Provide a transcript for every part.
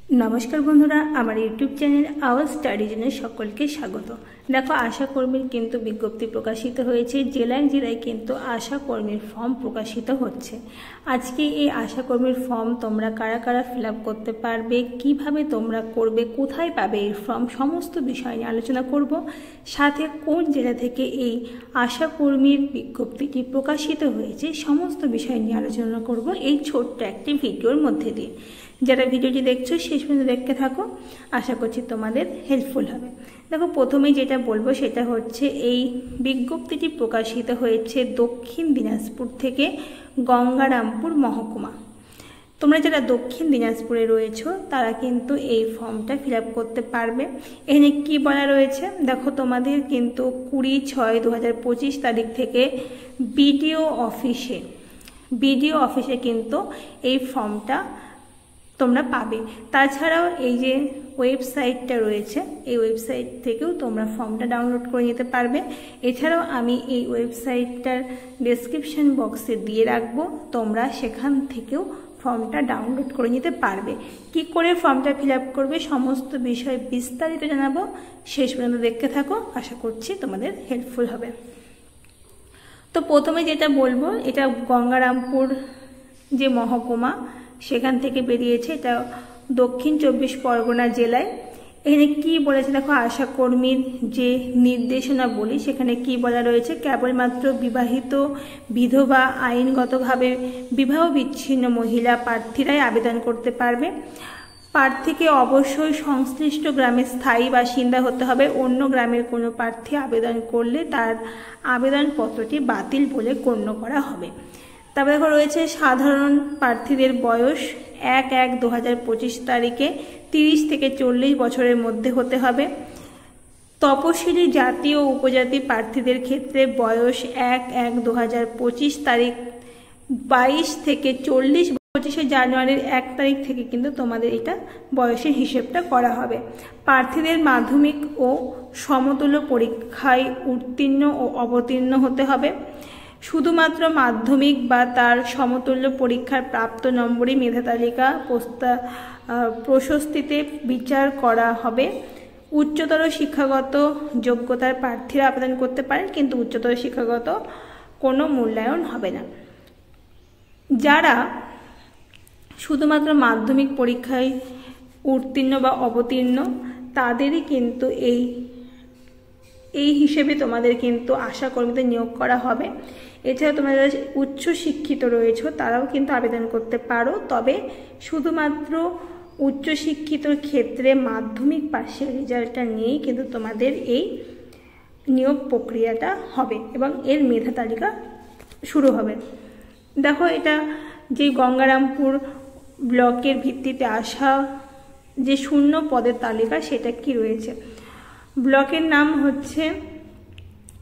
नमस्कार बंधुरा आमार YouTube channel our study journey सकलके स्वागत। देखो आशा कर्मीर किन्तु विज्ञप्ति प्रकाशित होयेछे, जेलाय जेलाय किन्तु आशा कर्मीर फर्म प्रकाशित होच्छे। आज के ये आशा कर्मीर फर्म तोमरा कारा कारा फिलआप करते पारबे, किभाबे तोमरा करबे, कोथाय पाबे এই फर्म समस्त विषय निये आलोचना करब। साथे कोन जेला थेके এই आशा कर्मीर विज्ञप्तिटी प्रकाशित होयेछे समस्त विषय निये आलोचना करब এই ছোট্ট একটি ভিডিওর মধ্যে দিয়ে। যারা ভিডিওটি দেখছো শেষ পর্যন্ত দেখতে থাকো, আশা করছি তোমাদের হেল্পফুল হবে। দেখো প্রথমেই যেটা বলবো সেটা হচ্ছে এই বিজ্ঞপ্তিটি প্রকাশিত হয়েছে দক্ষিণ দিনাজপুর থেকে গঙ্গারামপুর মহকুমা। তোমরা যারা দক্ষিণ দিনাজপুরে রয়েছো তারা কিন্তু এই ফর্মটা ফিল আপ করতে পারবে। এখানে কি বলা রয়েছে দেখো, তোমাদের কিন্তু 20/6/2025 তারিখ থেকে বিডিও অফিসে কিন্তু এই ফর্মটা তোমরা পাবে। তাছাড়াও এই যে ওয়েবসাইটটা রয়েছে এই ওয়েবসাইট থেকেও তোমরা ফর্মটা ডাউনলোড করে নিতে পারবে। এছাড়াও আমি এই ওয়েবসাইটটার ডেসক্রিপশন বক্সে দিয়ে রাখবো, তোমরা সেখান থেকেও ফর্মটা ডাউনলোড করে নিতে পারবে। কি করে ফর্মটা ফিল আপ করবে সমস্ত বিষয় বিস্তারিত জানাবো, শেষ পর্যন্ত দেখতে থাকো, আশা করছি তোমাদের হেল্পফুল হবে। তো প্রথমে যেটা বলবো, এটা গঙ্গারামপুর যে মহকুমা সেখান থেকে বেরিয়েছে, এটা দক্ষিণ 24 পরগনা জেলায়। এখানে কি বলেছে দেখো, আশা কর্মীর যে নির্দেশনা বলি সেখানে কি বলা রয়েছে, কেবলমাত্র বিবাহিত বিধবা আইনগতভাবে বিবাহ বিচ্ছিন্ন মহিলা প্রার্থীরাই আবেদন করতে পারবে। প্রার্থীকে অবশ্যই সংশ্লিষ্ট গ্রামের স্থায়ী বাসিন্দা হতে হবে। অন্য গ্রামের কোনো প্রার্থী আবেদন করলে তার আবেদনপত্রটি বাতিল বলে গণ্য করা হবে। তারপরে দেখো রয়েছে সাধারণ প্রার্থীদের বয়স 1/1/2025 তারিখে 30 থেকে 40 বছরের মধ্যে হতে হবে। তপশিলি জাতি ও উপজাতি প্রার্থীদের ক্ষেত্রে বয়স 1/1/2025 তারিখ 22 থেকে 40, 25 জানুয়ারির 1 তারিখ থেকে কিন্তু তোমাদের এটা বয়সের হিসেবটা করা হবে। প্রার্থীদের মাধ্যমিক ও সমতুল্য পরীক্ষায় উত্তীর্ণ ও অবতীর্ণ হতে হবে। শুধুমাত্র মাধ্যমিক বা তার সমতুল্য পরীক্ষার প্রাপ্ত নম্বরই মেধা তালিকা প্রশস্তিতে বিচার করা হবে। উচ্চতর শিক্ষাগত যোগ্যতার প্রার্থীরা আবেদন করতে পারেন, কিন্তু উচ্চতর শিক্ষাগত কোনো মূল্যায়ন হবে না। যারা শুধুমাত্র মাধ্যমিক পরীক্ষায় উত্তীর্ণ বা অবতীর্ণ তাদেরই কিন্তু এই হিসেবে তোমাদের কিন্তু আশা কর্মীদের নিয়োগ করা হবে। এছাড়া তোমরা যারা উচ্চ শিক্ষিত রয়েছে তারাও কিন্তু আবেদন করতে পারো, তবে শুধুমাত্র উচ্চশিক্ষিতর ক্ষেত্রে মাধ্যমিক পাশের রেজাল্টটা নিয়েই কিন্তু তোমাদের এই নিয়োগ প্রক্রিয়াটা হবে এবং এর মেধা তালিকা শুরু হবে। দেখো এটা যে গঙ্গারামপুর ব্লকের ভিত্তিতে আসা যে শূন্য পদের তালিকা সেটা কি রয়েছে। ব্লকের নাম হচ্ছে,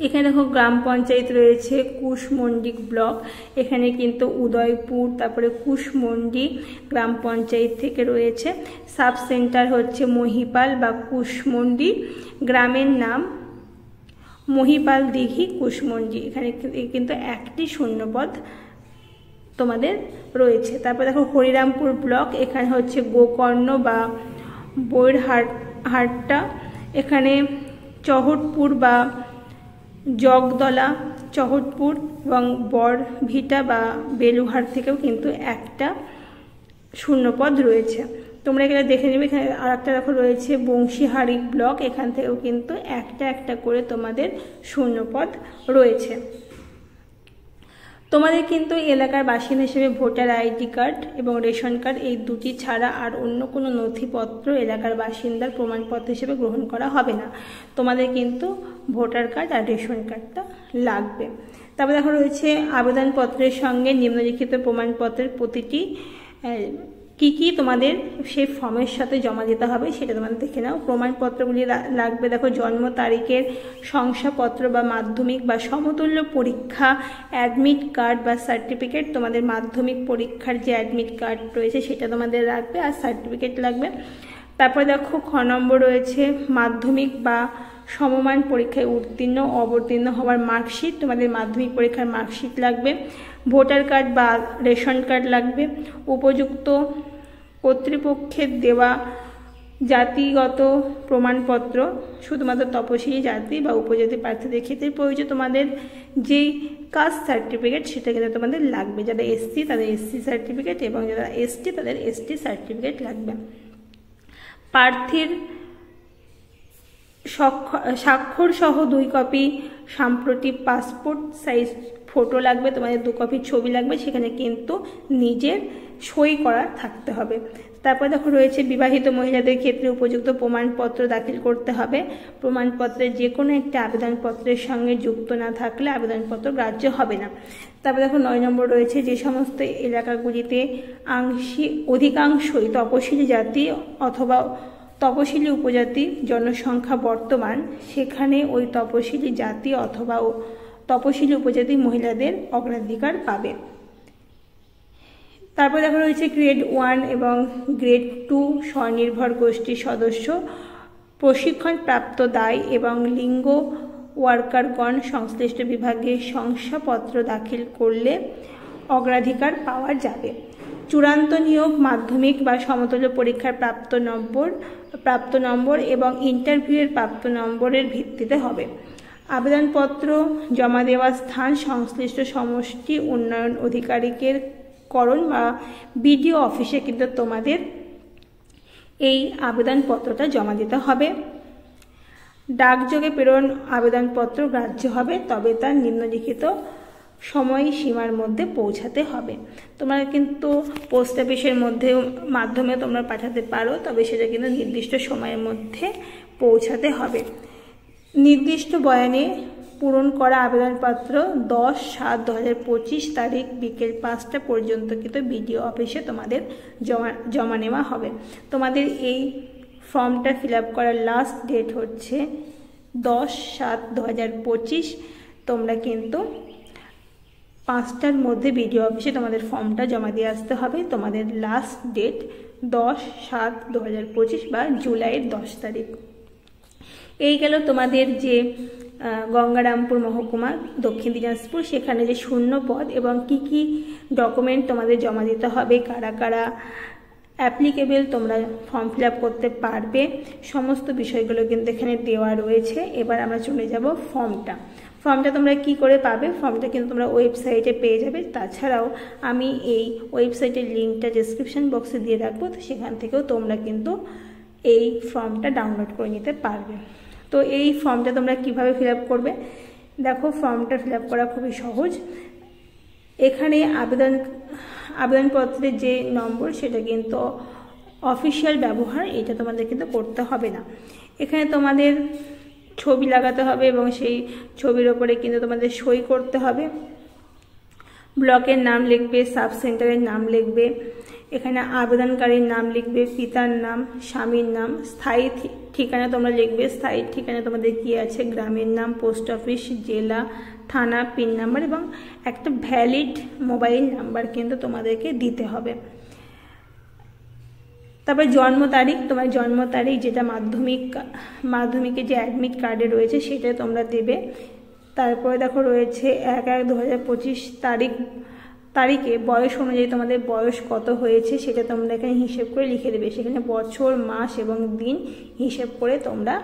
এখানে দেখো গ্রাম পঞ্চায়েত রয়েছে কুশমন্ডি ব্লক, এখানে কিন্তু উদয়পুর তারপরে কুশমন্ডি গ্রাম পঞ্চায়েত থেকে রয়েছে। সাব সেন্টার হচ্ছে মহিপাল বা কুশমন্ডি, গ্রামের নাম মহিপাল দিঘি কুশমন্ডি। এখানে কিন্তু একটি শূন্যপদ তোমাদের রয়েছে। তারপর দেখো হরিরামপুর ব্লক, এখানে হচ্ছে গোকর্ণ বা বৈরহাট্টা, এখানে চহটপুর বা জগদলা চহটপুর এবং বরভিটা বা বেলুহাট থেকেও কিন্তু একটা শূন্যপদ রয়েছে। তোমরা এখানে দেখে নেবে। এখানে আর একটা দেখো রয়েছে বংশীহারি ব্লক, এখান থেকেও কিন্তু একটা একটা করে তোমাদের শূন্যপদ রয়েছে। তোমাদের কিন্তু এলাকার বাসিন্দা হিসেবে ভোটার আইডি কার্ড এবং রেশন কার্ড এই দুটি ছাড়া আর অন্য কোনো নথিপত্র এলাকার বাসিন্দার প্রমাণপত্র হিসেবে গ্রহণ করা হবে না। তোমাদের কিন্তু ভোটার কার্ড আর রেশন কার্ডটা লাগবে। তারপরে দেখো রয়েছে আবেদনপত্রের সঙ্গে নিম্নলিখিত প্রমাণপত্রের প্রতিটি কি তোমাদের সেই ফর্মের সাথে জমা দিতে হবে সেটা তোমাদের দেখে নাও। প্রমাণপত্রগুলি লাগবে দেখো, জন্ম তারিখের শংসাপত্র বা মাধ্যমিক বা সমতুল্য পরীক্ষা অ্যাডমিট কার্ড বা সার্টিফিকেট, তোমাদের মাধ্যমিক পরীক্ষার যে অ্যাডমিট কার্ড রয়েছে সেটা তোমাদের লাগবে আর সার্টিফিকেট লাগবে। তারপরে দেখো খ নম্বর রয়েছে মাধ্যমিক বা সমমান পরীক্ষায় উত্তীর্ণ অবতীর্ণ হওয়ার মার্কশিট, তোমাদের মাধ্যমিক পরীক্ষার মার্কশিট লাগবে। ভোটার কার্ড বা রেশন কার্ড লাগবে। উপযুক্ত কর্তৃপক্ষের দেওয়া জাতিগত প্রমাণপত্র শুধুমাত্র তপশিলি জাতি বা উপজাতি প্রার্থীদের ক্ষেত্রে প্রয়োজন। তোমাদের যেই কাস্ট সার্টিফিকেট সেটা কিন্তু তোমাদের লাগবে। যারা এসসি তাদের এসসি সার্টিফিকেট এবং যারা এসটি তাদের এসটি সার্টিফিকেট লাগবে। প্রার্থীর স্বাক্ষর সহ 2 কপি সাম্প্রতিক পাসপোর্ট সাইজ ফটো লাগবে, তোমাদের 2 কপি ছবি লাগবে, সেখানে কিন্তু নিজের সই করা থাকতে হবে। তারপর দেখো রয়েছে বিবাহিত মহিলাদের ক্ষেত্রে উপযুক্ত প্রমাণপত্র দাখিল করতে হবে। প্রমাণপত্রের যে কোনো একটি আবেদনপত্রের সঙ্গে যুক্ত না থাকলে আবেদনপত্র গ্রাহ্য হবে না। তারপর দেখো 9 নম্বর রয়েছে যে সমস্ত এলাকাগুলিতে অধিকাংশই তপশিলি জাতি অথবা তপশিলি উপজাতি জনসংখ্যা বর্তমান, সেখানে ওই তপশিলি জাতি অথবা তপশিলি উপজাতি মহিলাদের অগ্রাধিকার পাবে। তারপর দেখা রয়েছে গ্রেড 1 এবং গ্রেড 2 স্বনির্ভর গোষ্ঠীর সদস্য প্রশিক্ষণ প্রাপ্ত দায় এবং লিঙ্গ ওয়ার্কারগণ সংশ্লিষ্ট বিভাগে শংসাপত্র দাখিল করলে অগ্রাধিকার পাওয়া যাবে। চূড়ান্ত নিয়োগ মাধ্যমিক বা সমতুল্য পরীক্ষার প্রাপ্ত নম্বর এবং ইন্টারভিউয়ের প্রাপ্ত নম্বরের ভিত্তিতে হবে। আবেদনপত্র জমা দেওয়ার স্থান সংশ্লিষ্ট সমষ্টি উন্নয়ন অধিকারিকের করণ বা বিডিও অফিসে কিন্তু তোমাদের এই আবেদনপত্রটা জমা দিতে হবে। ডাকযোগে প্রেরণ আবেদনপত্র গ্রাহ্য হবে, তবে তার নিম্নলিখিত সময়সীমার মধ্যে পৌঁছাতে হবে। তোমরা কিন্তু পোস্ট অফিসের মাধ্যমে তোমরা পাঠাতে পারো, তবে সেটা কিন্তু নির্দিষ্ট সময়ের মধ্যে পৌঁছাতে হবে। নির্দিষ্ট বয়ানে পূরণ করা আবেদনপত্র 10/7/2025 তারিখ বিকেল 5টা পর্যন্ত কিন্তু বিডিও অফিসে তোমাদের জমা নেওয়া হবে। তোমাদের এই ফর্মটা ফিল আপ করার লাস্ট ডেট হচ্ছে 10/7/2025। তোমরা কিন্তু 5টার মধ্যে বিডিও অফিসে তোমাদের ফর্মটা জমা দিয়ে আসতে হবে। তোমাদের লাস্ট ডেট 10/7/2025 বা জুলাইয়ের 10 তারিখ। এই গেল তোমাদের যে গঙ্গারামপুর মহকুমা দক্ষিণ দিনাজপুর, সেখানে যে শূন্য পদ এবং কি কি ডকুমেন্ট তোমাদের জমা দিতে হবে, কারা কারা অ্যাপ্লিকেবল তোমরা ফর্ম ফিল আপ করতে পারবে, সমস্ত বিষয়গুলো কিন্তু এখানে দেওয়া রয়েছে। এবার আমরা চলে যাব ফর্মটা তোমরা কি করে পাবে। ফর্মটা কিন্তু তোমরা ওয়েবসাইটে পেয়ে যাবে। তাছাড়াও আমি এই ওয়েবসাইটের লিঙ্কটা ডেসক্রিপশন বক্সে দিয়ে রাখবো, তো সেখান থেকেও তোমরা কিন্তু এই ফর্মটা ডাউনলোড করে নিতে পারবে। তো এই ফর্মটা তোমরা কিভাবে ফিল আপ করবে, দেখো ফর্মটা ফিল আপ করা খুবই সহজ। এখানে আবেদনপত্রের যে নম্বর সেটা কিন্তু অফিসিয়াল ব্যবহার, এটা তোমাদের কিন্তু করতে হবে না। এখানে তোমাদের ছবি লাগাতে হবে এবং সেই ছবির ওপরে কিন্তু তোমাদের সই করতে হবে। ব্লকের নাম লিখবে, সাব সেন্টারের নাম লিখবে, এখানে আবেদনকারীর নাম লিখবে, পিতার নাম, স্বামীর নাম, স্থায়ী ঠিকানা তোমরা লিখবে। স্থায়ী ঠিকানা তোমাদের কি আছে, গ্রামের নাম, পোস্ট অফিস, জেলা, থানা, পিন নাম্বার এবং একটা ভ্যালিড মোবাইল নাম্বার কিন্তু তোমাদেরকে দিতে হবে। তারপরে জন্ম তারিখ, তোমার জন্ম তারিখ যেটা মাধ্যমিকের যে অ্যাডমিট কার্ডে রয়েছে সেটা তোমরা দেবে। তারপরে দেখো রয়েছে 1/1/2025 তারিখে বয়স অনুযায়ী তোমাদের বয়স কত হয়েছে সেটা তোমরা এখানে হিসেব করে লিখে দেবে। সেখানে বছর, মাস এবং দিন হিসেব করে তোমরা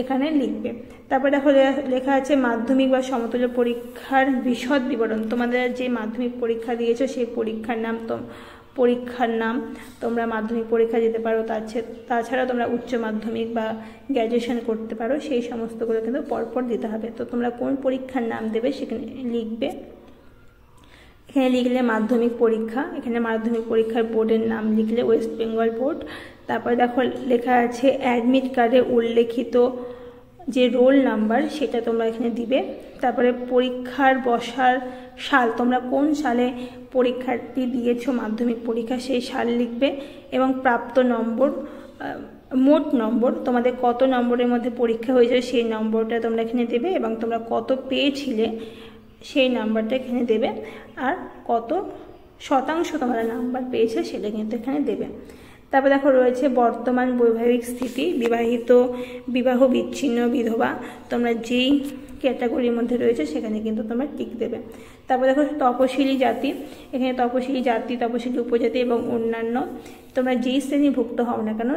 এখানে লিখবে। তারপরে দেখো লেখা আছে মাধ্যমিক বা সমতুল্য পরীক্ষার বিশদ বিবরণ। তোমাদের যে মাধ্যমিক পরীক্ষা দিয়েছো সেই পরীক্ষার নাম তোমরা মাধ্যমিক পরীক্ষা দিতে পারো। তাছাড়াও তোমরা উচ্চ মাধ্যমিক বা গ্র্যাজুয়েশন করতে পারো, সেই সমস্তগুলো কিন্তু পরপর দিতে হবে। তো তোমরা কোন পরীক্ষার নাম দেবে সেখানে লিখবে। এখানে লিখলে মাধ্যমিক পরীক্ষা, এখানে মাধ্যমিক পরীক্ষার বোর্ডের নাম লিখলে ওয়েস্ট বেঙ্গল বোর্ড। তারপরে দেখো লেখা আছে অ্যাডমিট কার্ডে উল্লেখিত যে রোল নাম্বার সেটা তোমরা এখানে দিবে। তারপরে পরীক্ষার বসার সাল, তোমরা কোন সালে পরীক্ষাটি দিয়েছো মাধ্যমিক পরীক্ষা সেই সাল লিখবে এবং প্রাপ্ত নম্বর, মোট নম্বর তোমাদের কত নম্বরের মধ্যে পরীক্ষা হয়েছে সেই নম্বরটা তোমরা এখানে দেবে এবং তোমরা কত পেয়েছিলে সেই নাম্বারটা এখানে দেবে আর কত শতাংশ তোমরা নাম্বার পেয়েছে সেটা কিন্তু এখানে দেবে। তারপর দেখো রয়েছে বর্তমান বৈবাহিক স্থিতি, বিবাহ বিচ্ছিন্ন, বিধবা, তোমরা যেই ক্যাটাগরির মধ্যে রয়েছে সেখানে কিন্তু তোমরা টিক দেবে। তারপর দেখো তপশিলি জাতি, এখানে তপশিলি জাতি, তপশিলি উপজাতি এবং অন্যান্য তোমরা যেই শ্রেণীভুক্ত হও না কেন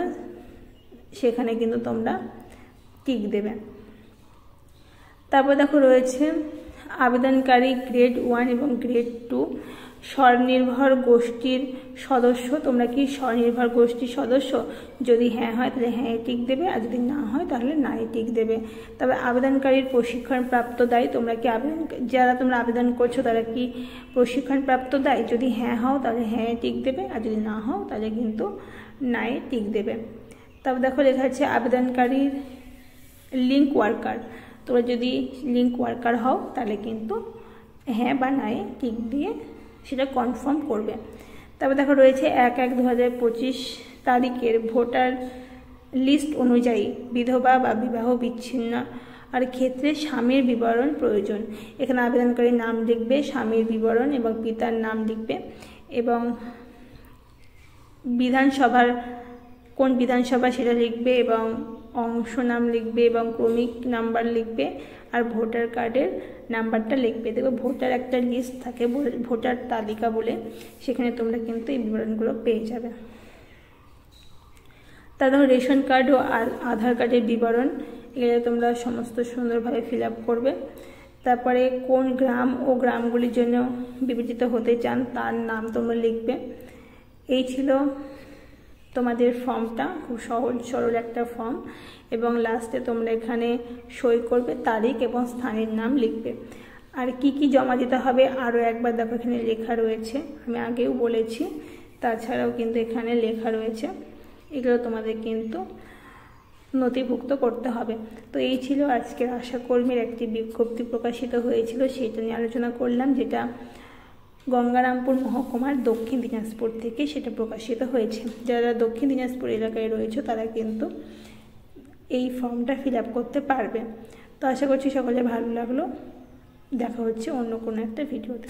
সেখানে কিন্তু তোমরা টিক দেবে। তারপর দেখো রয়েছে আবেদনকারী গ্রেড 1 এবং গ্রেড 2 স্বনির্ভর গোষ্ঠীর সদস্য। তোমরা কি স্বনির্ভর গোষ্ঠীর সদস্য? যদি হ্যাঁ হয় তাহলে হ্যাঁ টিক দেবে, আর যদি না হয় তাহলে না টিক দেবে। তবে আবেদনকারীর প্রশিক্ষণপ্রাপ্ত দায়, তোমরা কি যারা তোমরা আবেদন করছো তারা কি প্রশিক্ষণপ্রাপ্ত দায়? যদি হ্যাঁ হও তাহলে হ্যাঁ টিক দেবে, আর যদি না হও তাহলে কিন্তু নাই টিক দেবে। তারপর দেখো লেখা আছে আবেদনকারীর লিঙ্ক ওয়ার্কার। তোমরা যদি লিঙ্ক ওয়ার্কার হও তাহলে কিন্তু হ্যাঁ বা নাই টিক দিয়ে সেটা কনফার্ম করবে। তারপর দেখো রয়েছে 1/1/2025 তারিখের ভোটার লিস্ট অনুযায়ী বিধবা বা বিবাহ বিচ্ছিন্ন আর ক্ষেত্রে স্বামীর বিবরণ প্রয়োজন। এখানে আবেদনকারীর নাম লিখবে, স্বামীর বিবরণ এবং পিতার নাম লিখবে এবং বিধানসভার কোন বিধানসভা সেটা লিখবে এবং অংশ নাম লিখবে এবং ক্রমিক নাম্বার লিখবে আর ভোটার কার্ডের নাম্বারটা লিখবে। দেখো ভোটার একটা লিস্ট থাকে, ভোটার তালিকা বলে, সেখানে তোমরা কিন্তু এই বিবরণগুলো পেয়ে যাবে। তারপর রেশন কার্ড ও আধার কার্ডের বিবরণ, এগুলো তোমরা সমস্ত সুন্দরভাবে ফিল আপ করবে। তারপরে কোন গ্রাম ও গ্রামগুলির জন্য বিবেচিত হতে চান তার নাম তোমরা লিখবে। এই ছিল তোমাদের ফর্মটা, খুব সহজ সরল একটা ফর্ম এবং লাস্টে তোমরা এখানে সই করবে, তারিখ এবং স্থানের নাম লিখবে। আর কি কি জমা দিতে হবে আরও একবার দেখো এখানে লেখা রয়েছে, আমি আগেও বলেছি, তাছাড়াও কিন্তু এখানে লেখা রয়েছে, এগুলো তোমাদের কিন্তু নথিভুক্ত করতে হবে। তো এই ছিল আজকের আশাকর্মীর একটি বিজ্ঞপ্তি প্রকাশিত হয়েছিল, সেটা নিয়ে আলোচনা করলাম, যেটা গঙ্গারামপুর মহকুমার দক্ষিণ দিনাজপুর থেকে সেটা প্রকাশিত হয়েছে। যারা দক্ষিণ দিনাজপুর এলাকায় রয়েছে তারা কিন্তু এই ফর্মটা ফিল আপ করতে পারবে। তো আশা করছি সকলে ভালো লাগলো, দেখা হচ্ছে অন্য কোনো একটা ভিডিওতে।